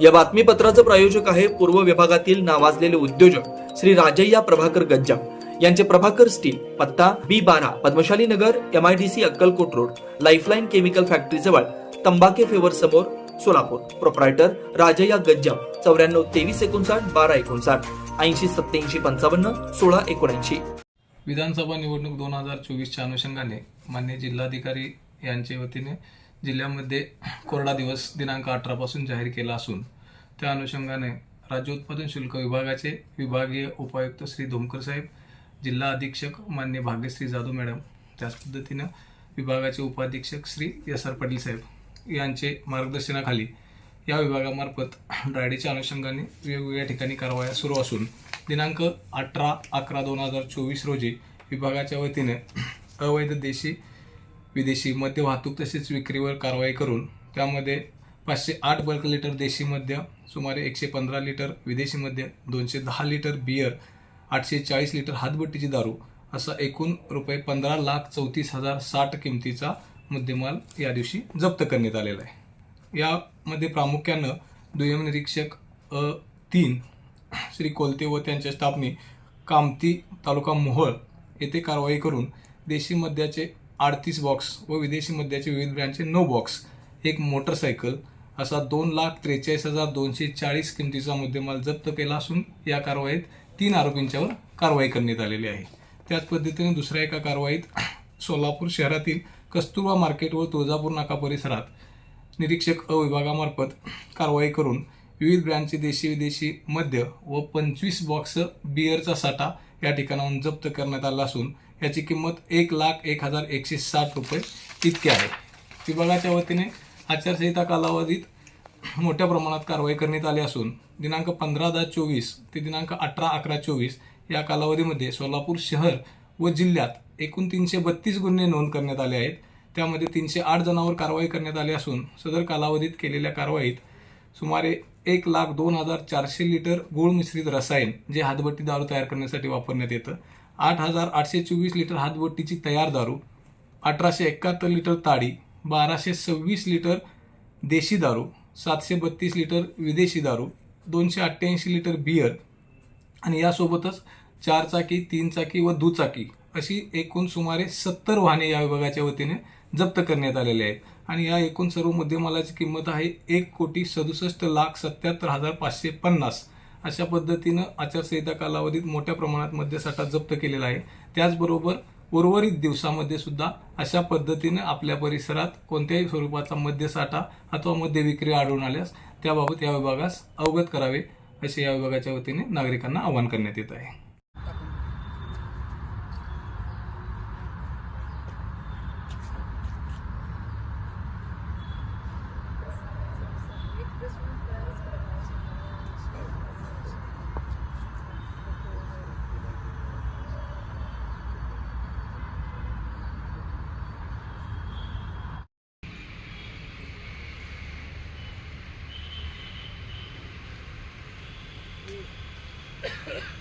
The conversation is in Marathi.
या बातमीपत्राचं प्रायोजक आहे पूर्व विभागातील नावाजलेले उद्योजक श्री राजय्या प्रभाकर गज्जाम यांचे प्रभाकर स्टील, पत्ता B12 पद्मशाली नगर, MIDC Akkalkot road, lifeline chemical factory जवळ, तंबाके फेवर समोर, सोलापूर. प्रोप्रायटर राजय्या गज्जाम 94 23 59 12 59 80 87 55 16 79. विधानसभा निवडणूक 2024च्या अनुषंगाने माननीय जिल्हाधिकारी यांच्या वतीने जिल्ह्यामध्ये कोरडा दिवस दिनांक 18 पासून जाहीर केला असून त्या अनुषंगाने राज्य उत्पादन शुल्क विभागाचे विभागीय उपायुक्त श्री धोमकर साहेब, जिल्हा अधीक्षक मान्य भाग्यश्री जाधव मॅडम, त्याच पद्धतीनं विभागाचे उपाधीक्षक श्री SR पाटील साहेब यांचे मार्गदर्शनाखाली या विभागामार्फत ड्रायडेच्या अनुषंगाने वेगवेगळ्या ठिकाणी कारवाया सुरू असून दिनांक 18/11/2024 रोजी विभागाच्या वतीने अवैध देशी विदेशी मद्य वाहतूक तसेच विक्रीवर कारवाई करून त्यामध्ये 508 बल्क लिटर देशी मद्य, सुमारे 115 लिटर विदेशी मद्य, 210 लिटर बियर, 840 लिटर हातभट्टीची दारू असा एकूण ₹15,34,060 किमतीचा मुद्देमाल या दिवशी जप्त करण्यात आलेला आहे. यामध्ये प्रामुख्यानं दुय्यम निरीक्षक 3 श्री कोलते व त्यांच्या स्टाफनी कामती तालुका मोहोळ येथे कारवाई करून देशी मद्याचे 38 बॉक्स व विदेशी मद्याचे विविध ब्रँडचे 9 बॉक्स, एक मोटरसायकल असा 2,43,240 किमतीचा मुद्देमाल जप्त केला असून या कारवाईत 3 आरोपींच्यावर कारवाई करण्यात आलेली आहे. त्याच पद्धतीने दुसऱ्या एका कारवाईत सोलापूर शहरातील कस्तुरबा मार्केट व तुळजापूर नाका परिसरात निरीक्षक विभागामार्फत कारवाई करून विविध ब्रँडचे देशी विदेशी मद्य व 25 बॉक्स बिअरचा साठा या ठिकाणाहून जप्त करण्यात आला असून याची किंमत ₹1,01,160 इतकी आहे. विभागाच्या वतीने आचारसंहिता कालावधीत मोठ्या प्रमाणात कारवाई करण्यात आली असून दिनांक 15/10/24 ते दिनांक 18/11/24 या कालावधीमध्ये सोलापूर शहर व जिल्ह्यात एकूण 332 गुन्हे नोंद करण्यात आले आहेत. त्यामध्ये 308 जणांवर कारवाई करण्यात आली असून सदर कालावधीत केलेल्या कारवाईत सुमारे 1,02,400 लिटर गूळ मिश्रित रसायन जे हातभट्टी दारू तयार करण्यासाठी वापरण्यात येतं, 8,824 लिटर हातभट्टीची तयार दारू, 1,871 लिटर ताडी, 1,226 लिटर देशी दारू, 732 लिटर विदेशी दारू, 288 लिटर बियर आणि यासोबतच 4 चाकी, 3 चाकी व दुचाकी अशी एकूण सुमारे 70 वाहने या विभागाच्या वतीने जप्त करण्यात आलेले आहेत. आणि या एकूण सर्व मुद्देमालाची किंमत आहे ₹1,67,77,550. अशा पद्धतीनं आचारसंहिता कालावधीत मोठ्या प्रमाणात मद्यसाठा जप्त केलेला आहे. त्याचबरोबर उर्वरित दिवसामध्ये सुद्धा अशा पद्धतीने आपल्या परिसरात कोणत्याही स्वरूपाचा मद्यसाठा अथवा मद्य विक्री आढळून आल्यास त्याबाबत या विभागास अवगत करावे असे या विभागाच्या वतीने नागरिकांना आवाहन करण्यात येत आहे. Yeah.